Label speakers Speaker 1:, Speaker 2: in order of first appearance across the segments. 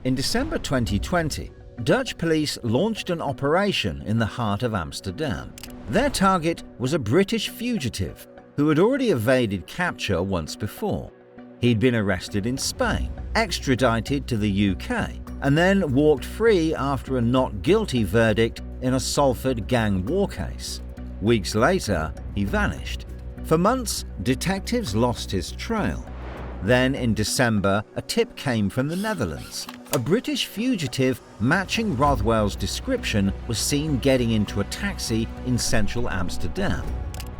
Speaker 1: In December 2020, Dutch police launched an operation in the heart of Amsterdam. Their target was a British fugitive who had already evaded capture once before. He'd been arrested in Spain, extradited to the UK, and then walked free after a not guilty verdict in a Salford gang war case. Weeks later, he vanished. For months, detectives lost his trail. Then in December, a tip came from the Netherlands. A British fugitive matching Rothwell's description was seen getting into a taxi in central Amsterdam.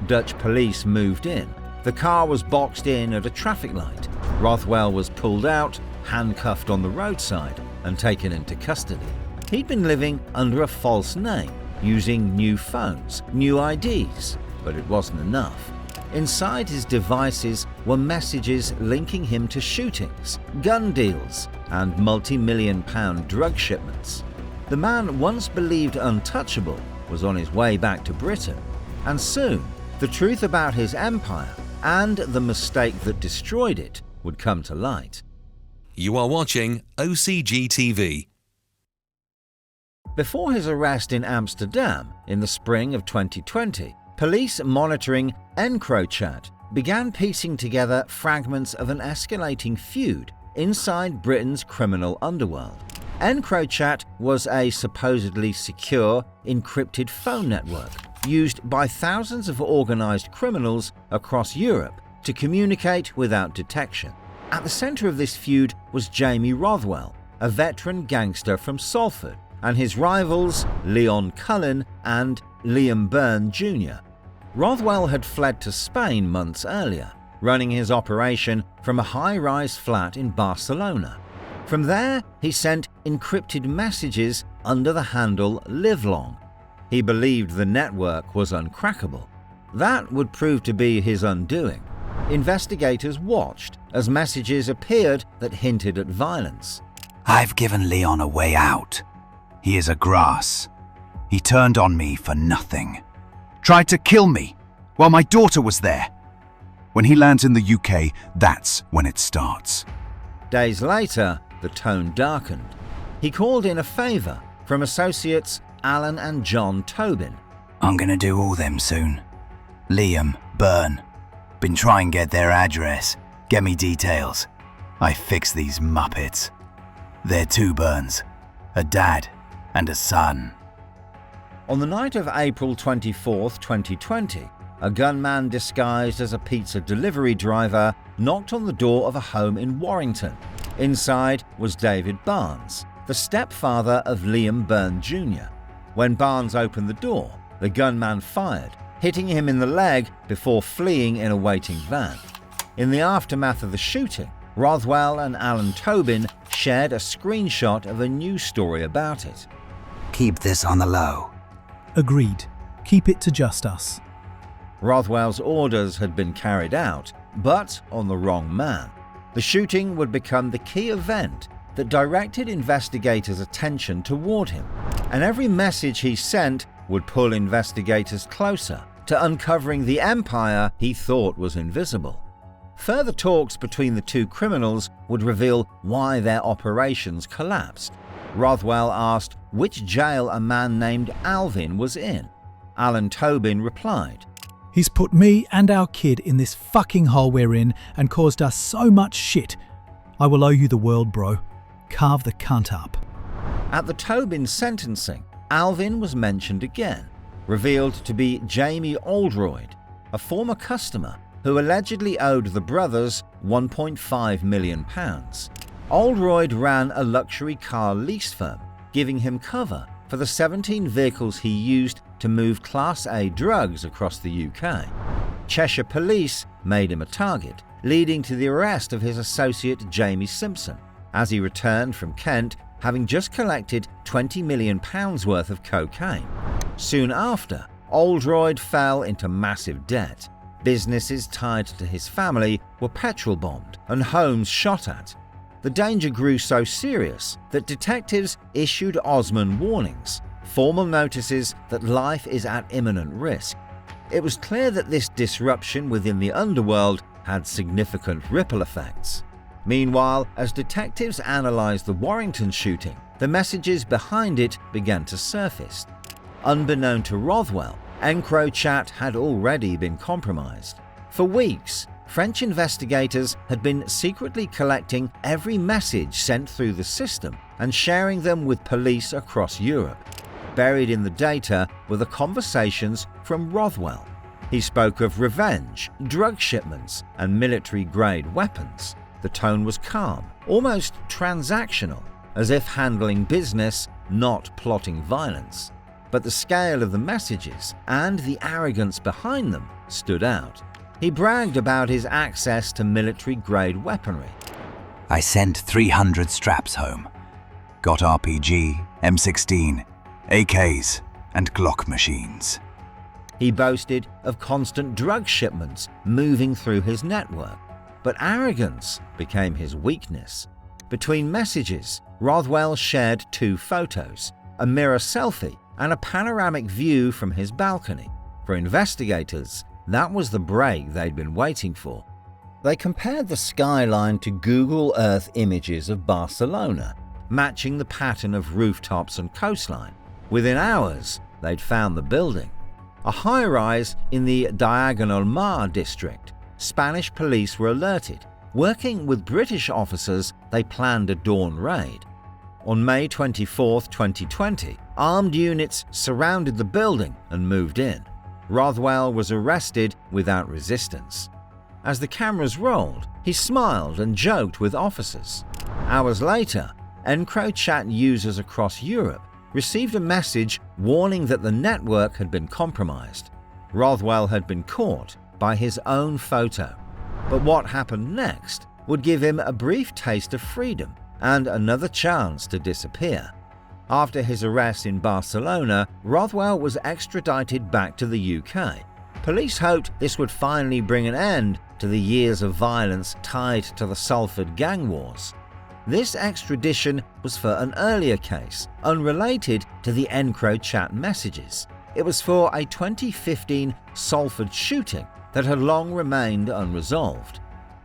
Speaker 1: Dutch police moved in. The car was boxed in at a traffic light. Rothwell was pulled out, handcuffed on the roadside, and taken into custody. He'd been living under a false name, using new phones, new IDs, but it wasn't enough. Inside his devices were messages linking him to shootings, gun deals, and multi-million-pound drug shipments. The man once believed untouchable was on his way back to Britain, and soon the truth about his empire and the mistake that destroyed it would come to light.
Speaker 2: You are watching OCG TV.
Speaker 1: Before his arrest in Amsterdam in the spring of 2020, police monitoring EncroChat began piecing together fragments of an escalating feud inside Britain's criminal underworld. EncroChat was a supposedly secure, encrypted phone network used by thousands of organized criminals across Europe to communicate without detection. At the center of this feud was Jamie Rothwell, a veteran gangster from Salford, and his rivals Leon Cullen and Liam Byrne Jr. Rothwell had fled to Spain months earlier, running his operation from a high-rise flat in Barcelona. From there, he sent encrypted messages under the handle Livelong. He believed the network was uncrackable. That would prove to be his undoing. Investigators watched as messages appeared that hinted at violence.
Speaker 3: I've given Leon a way out. He is a grass. He turned on me for nothing. Tried to kill me while my daughter was there. When he lands in the UK, that's when it starts.
Speaker 1: Days later, the tone darkened. He called in a favor from associates Alan and John Tobin.
Speaker 3: I'm gonna do all them soon. Liam, Byrne. Been trying to get their address. Get me details. I fix these muppets. They're two Byrnes. A dad and a son.
Speaker 1: On the night of April 24, 2020, a gunman disguised as a pizza delivery driver knocked on the door of a home in Warrington. Inside was David Barnes, the stepfather of Liam Byrne Jr. When Barnes opened the door, the gunman fired, hitting him in the leg before fleeing in a waiting van. In the aftermath of the shooting, Rothwell and Alan Tobin shared a screenshot of a news story about it.
Speaker 3: Keep this on the low.
Speaker 4: Agreed. Keep it to just us.
Speaker 1: Rothwell's orders had been carried out, but on the wrong man. The shooting would become the key event that directed investigators' attention toward him, and every message he sent would pull investigators closer to uncovering the empire he thought was invisible. Further talks between the two criminals would reveal why their operations collapsed. Rothwell asked which jail a man named Alvin was in. Alan Tobin replied,
Speaker 4: He's put me and our kid in this fucking hole we're in and caused us so much shit. I will owe you the world, bro. Carve the cunt up.
Speaker 1: At the Tobin sentencing, Alvin was mentioned again, revealed to be Jamie Oldroyd, a former customer who allegedly owed the brothers £1.5 million. Oldroyd ran a luxury car lease firm, giving him cover for the 17 vehicles he used to move Class A drugs across the UK. Cheshire police made him a target, leading to the arrest of his associate Jamie Simpson, as he returned from Kent having just collected £20 million worth of cocaine. Soon after, Oldroyd fell into massive debt. Businesses tied to his family were petrol bombed and homes shot at. The danger grew so serious that detectives issued Osman warnings, formal notices that life is at imminent risk. It was clear that this disruption within the underworld had significant ripple effects. Meanwhile, as detectives analysed the Warrington shooting, the messages behind it began to surface. Unbeknown to Rothwell, EncroChat had already been compromised. For weeks, French investigators had been secretly collecting every message sent through the system and sharing them with police across Europe. Buried in the data were the conversations from Rothwell. He spoke of revenge, drug shipments, and military-grade weapons. The tone was calm, almost transactional, as if handling business, not plotting violence. But the scale of the messages and the arrogance behind them stood out. He bragged about his access to military-grade weaponry.
Speaker 3: I sent 300 straps home. Got RPG, M16, AKs, and Glock machines.
Speaker 1: He boasted of constant drug shipments moving through his network. But arrogance became his weakness. Between messages, Rothwell shared 2 photos, a mirror selfie and a panoramic view from his balcony. For investigators, that was the break they'd been waiting for. They compared the skyline to Google Earth images of Barcelona, matching the pattern of rooftops and coastline. Within hours, they'd found the building. A high-rise in the Diagonal Mar district. Spanish police were alerted. Working with British officers, they planned a dawn raid. On May 24, 2020, armed units surrounded the building and moved in. Rothwell was arrested without resistance. As the cameras rolled, he smiled and joked with officers. Hours later, EncroChat users across Europe received a message warning that the network had been compromised. Rothwell had been caught by his own photo. But what happened next would give him a brief taste of freedom and another chance to disappear. After his arrest in Barcelona, Rothwell was extradited back to the UK. Police hoped this would finally bring an end to the years of violence tied to the Salford gang wars. This extradition was for an earlier case, unrelated to the EncroChat messages. It was for a 2015 Salford shooting that had long remained unresolved.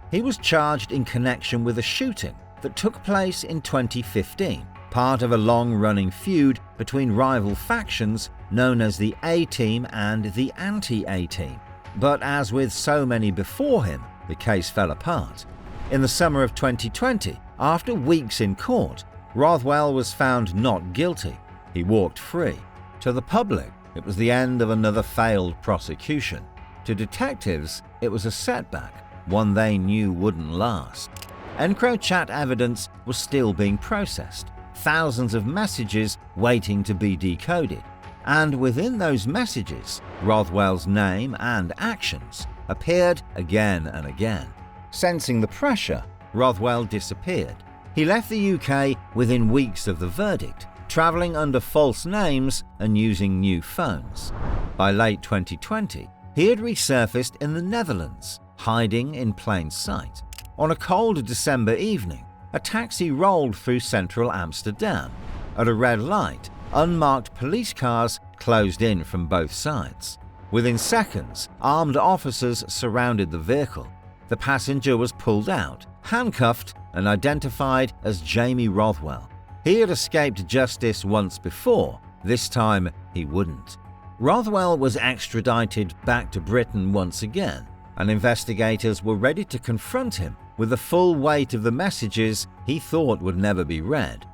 Speaker 1: He was charged in connection with a shooting that took place in 2015, part of a long-running feud between rival factions known as the A-Team and the Anti-A-Team. But as with so many before him, the case fell apart. In the summer of 2020, after weeks in court, Rothwell was found not guilty. He walked free. To the public, it was the end of another failed prosecution. To detectives, it was a setback, one they knew wouldn't last. EncroChat evidence was still being processed, thousands of messages waiting to be decoded. And within those messages, Rothwell's name and actions appeared again and again. Sensing the pressure, Rothwell disappeared. He left the UK within weeks of the verdict, travelling under false names and using new phones. By late 2020, he had resurfaced in the Netherlands, hiding in plain sight. On a cold December evening, a taxi rolled through central Amsterdam. At a red light, unmarked police cars closed in from both sides. Within seconds, armed officers surrounded the vehicle. The passenger was pulled out, handcuffed, and identified as Jamie Rothwell. He had escaped justice once before. This time, he wouldn't. Rothwell was extradited back to Britain once again, and investigators were ready to confront him with the full weight of the messages he thought would never be read.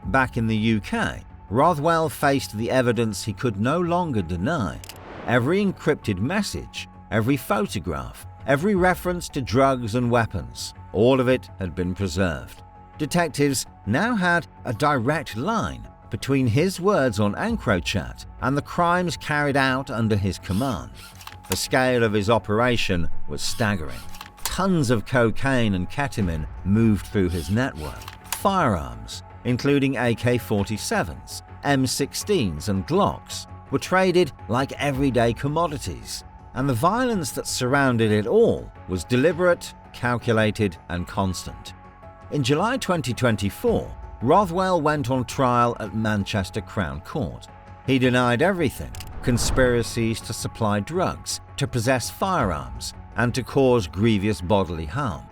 Speaker 1: Back in the UK, Rothwell faced the evidence he could no longer deny. Every encrypted message, every photograph, every reference to drugs and weapons, all of it had been preserved. Detectives now had a direct line between his words on EncroChat and the crimes carried out under his command. The scale of his operation was staggering. Tons of cocaine and ketamine moved through his network. Firearms, including AK-47s, M16s and Glocks, were traded like everyday commodities, and the violence that surrounded it all was deliberate, calculated, and constant. In July 2024, Rothwell went on trial at Manchester Crown Court. He denied everything: conspiracies to supply drugs, to possess firearms, and to cause grievous bodily harm.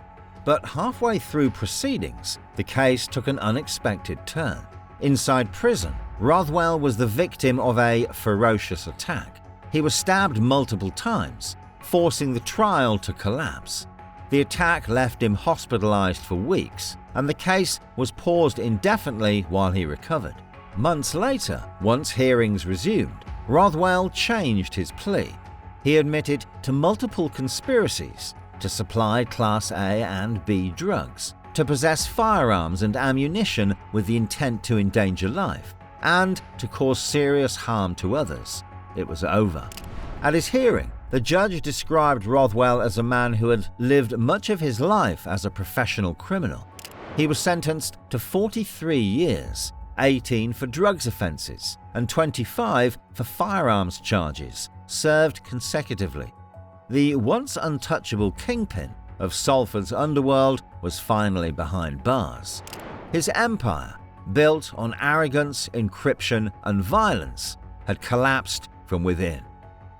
Speaker 1: But halfway through proceedings, the case took an unexpected turn. Inside prison, Rothwell was the victim of a ferocious attack. He was stabbed multiple times, forcing the trial to collapse. The attack left him hospitalized for weeks, and the case was paused indefinitely while he recovered. Months later, once hearings resumed, Rothwell changed his plea. He admitted to multiple conspiracies to supply Class A and B drugs, to possess firearms and ammunition with the intent to endanger life, and to cause serious harm to others. It was over. At his hearing, the judge described Rothwell as a man who had lived much of his life as a professional criminal. He was sentenced to 43 years, 18 for drugs offences and 25 for firearms charges, served consecutively. The once untouchable Kingpin of Salford's Underworld was finally behind bars. His empire, built on arrogance, encryption and violence, had collapsed from within.